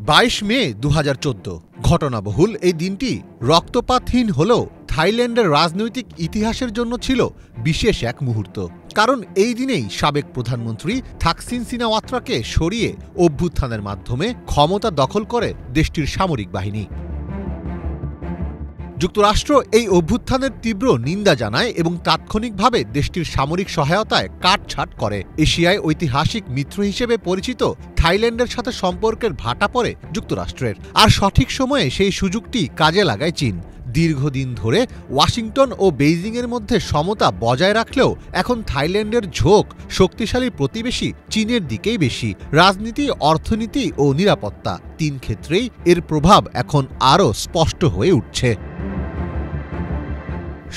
22 মে 2014 ঘটনাবহুল এই দিনটি রক্তপাতহীন হলেও থাইল্যান্ডের রাজনৈতিক ইতিহাসের জন্য ছিল বিশেষ এক মুহূর্ত। কারণ এই দিনেই সাবেক প্রধানমন্ত্রী থাকসিন সিনাওয়াত্রাকে সরিয়ে অভ্যুত্থানের মাধ্যমে ক্ষমতা দখল করে দেশটির সামরিক বাহিনী। যুক্তরাষ্ট্র এই অভ্যুত্থানের তীব্র নিন্দা জানায় এবং তাৎক্ষণিকভাবে দেশটির সামরিক সহায়তায় কাটছাঁট করে। এশিয়ায় ঐতিহাসিক মিত্র হিসেবে পরিচিত থাইল্যান্ডের সাথে সম্পর্কের ভাটা পড়ে যুক্তরাষ্ট্রের। আর সঠিক সময়ে সেই সুযোগটি কাজে লাগায় চীন। দীর্ঘদিন ধরে ওয়াশিংটন ও বেইজিংয়ের মধ্যে সমতা বজায় রাখলেও এখন থাইল্যান্ডের ঝোঁক শক্তিশালী প্রতিবেশী চীনের দিকেই বেশি। রাজনীতি, অর্থনীতি ও নিরাপত্তা তিন ক্ষেত্রেই এর প্রভাব এখন আরও স্পষ্ট হয়ে উঠছে।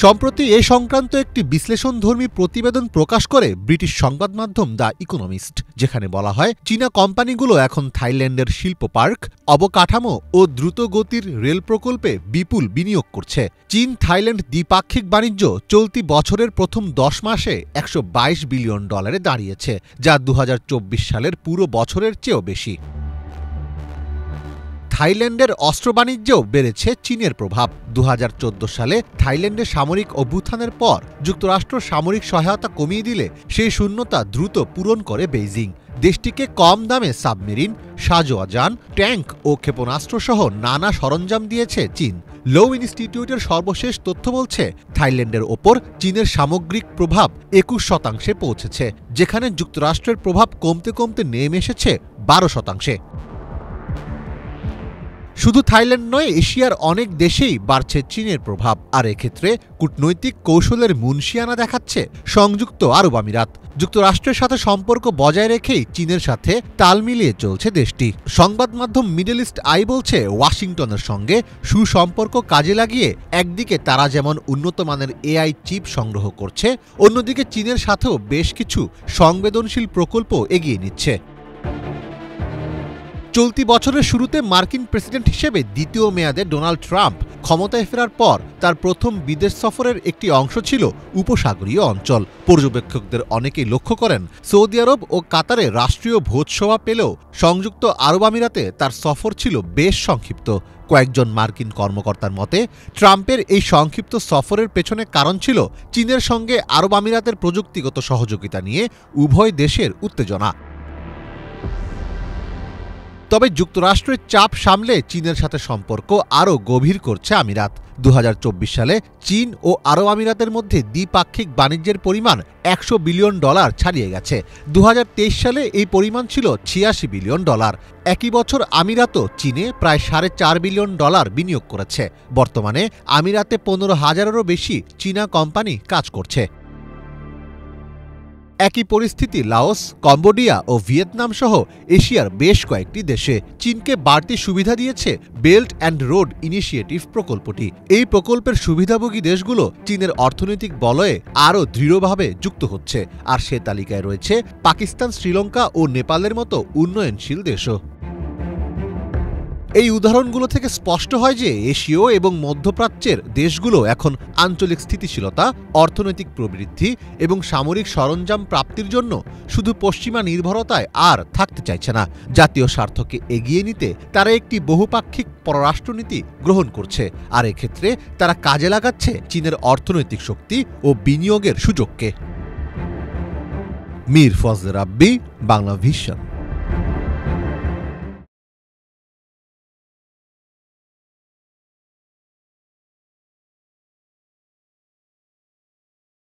সম্প্রতি এ সংক্রান্ত একটি বিশ্লেষণধর্মী প্রতিবেদন প্রকাশ করে ব্রিটিশ সংবাদ মাধ্যম দ্য ইকোনমিস্ট, যেখানে বলা হয় চীনা কোম্পানিগুলো এখন থাইল্যান্ডের শিল্প পার্ক, অবকাঠামো ও দ্রুতগতির রেল প্রকল্পে বিপুল বিনিয়োগ করছে। চীন থাইল্যান্ড দ্বিপাক্ষিক বাণিজ্য চলতি বছরের প্রথম 10 মাসে $122 বিলিয়ন দাঁড়িয়েছে, যা 2024 সালের পুরো বছরের চেয়েও বেশি। থাইল্যান্ডের অস্ত্র বাণিজ্যেও বেড়েছে চীনের প্রভাব। 2014 সালে থাইল্যান্ডে সামরিক অভ্যুত্থানের পর যুক্তরাষ্ট্র সামরিক সহায়তা কমিয়ে দিলে সেই শূন্যতা দ্রুত পূরণ করে বেইজিং। দেশটিকে কম দামে সাবমেরিন, সাজোয়াজান, ট্যাঙ্ক ও ক্ষেপণাস্ত্রসহ নানা সরঞ্জাম দিয়েছে চীন। লো ইনস্টিটিউটের সর্বশেষ তথ্য বলছে থাইল্যান্ডের ওপর চীনের সামগ্রিক প্রভাব 21% পৌঁছেছে, যেখানে যুক্তরাষ্ট্রের প্রভাব কমতে কমতে নেমে এসেছে 12%। শুধু থাইল্যান্ড নয়, এশিয়ার অনেক দেশেই বাড়ছে চীনের প্রভাব। আর এক্ষেত্রে কূটনৈতিক কৌশলের মুনশিয়ানা দেখাচ্ছে সংযুক্ত আরব আমিরাত। যুক্তরাষ্ট্রের সাথে সম্পর্ক বজায় রেখেই চীনের সাথে তাল মিলিয়ে চলছে দেশটি। সংবাদ মাধ্যম মিডল ইস্ট আই বলছে, ওয়াশিংটনের সঙ্গে সুসম্পর্ক কাজে লাগিয়ে একদিকে তারা যেমন উন্নত মানের AI চিপ সংগ্রহ করছে, অন্যদিকে চীনের সাথেও বেশ কিছু সংবেদনশীল প্রকল্প এগিয়ে নিচ্ছে। চলতি বছরের শুরুতে মার্কিন প্রেসিডেন্ট হিসেবে দ্বিতীয় মেয়াদে ডোনাল্ড ট্রাম্প ক্ষমতায় ফেরার পর তার প্রথম বিদেশ সফরের একটি অংশ ছিল উপসাগরীয় অঞ্চল। পর্যবেক্ষকদের অনেকেই লক্ষ্য করেন, সৌদি আরব ও কাতারে রাষ্ট্রীয় ভোজসভা পেলেও সংযুক্ত আরব আমিরাতে তার সফর ছিল বেশ সংক্ষিপ্ত। কয়েকজন মার্কিন কর্মকর্তার মতে, ট্রাম্পের এই সংক্ষিপ্ত সফরের পেছনে কারণ ছিল চীনের সঙ্গে আরব আমিরাতের প্রযুক্তিগত সহযোগিতা নিয়ে উভয় দেশের উত্তেজনা। তবে যুক্তরাষ্ট্রের চাপ সামলে চীনের সাথে সম্পর্ক আরও গভীর করছে আমিরাত। 2024 সালে চীন ও আরব আমিরাতের মধ্যে দ্বিপাক্ষিক বাণিজ্যের পরিমাণ $100 বিলিয়ন ছাড়িয়ে গেছে। 2023 সালে এই পরিমাণ ছিল $86 বিলিয়ন। একই বছর আমিরাতও চীনে প্রায় $4.5 বিলিয়ন বিনিয়োগ করেছে। বর্তমানে আমিরাতে 15,000-এরও বেশি চীনা কোম্পানি কাজ করছে। একই পরিস্থিতি লাওস, কম্বোডিয়া ও ভিয়েতনাম সহ এশিয়ার বেশ কয়েকটি দেশে। চীনকে বাড়তি সুবিধা দিয়েছে বেল্ট অ্যান্ড রোড ইনিশিয়েটিভ প্রকল্পটি। এই প্রকল্পের সুবিধাভোগী দেশগুলো চীনের অর্থনৈতিক বলয়ে আরও দৃঢ়ভাবে যুক্ত হচ্ছে। আর সে তালিকায় রয়েছে পাকিস্তান, শ্রীলঙ্কা ও নেপালের মতো উন্নয়নশীল দেশও। এই উদাহরণগুলো থেকে স্পষ্ট হয় যে এশীয় এবং মধ্যপ্রাচ্যের দেশগুলো এখন আঞ্চলিক স্থিতিশীলতা, অর্থনৈতিক প্রবৃদ্ধি এবং সামরিক সরঞ্জাম প্রাপ্তির জন্য শুধু পশ্চিমা নির্ভরতায় আর থাকতে চাইছে না। জাতীয় স্বার্থকে এগিয়ে নিতে তারা একটি বহুপাক্ষিক পররাষ্ট্রনীতি গ্রহণ করছে। আর এক্ষেত্রে তারা কাজে লাগাচ্ছে চীনের অর্থনৈতিক শক্তি ও বিনিয়োগের সুযোগকে। মীর ফজলে রাব্বী, বাংলা ভিশন।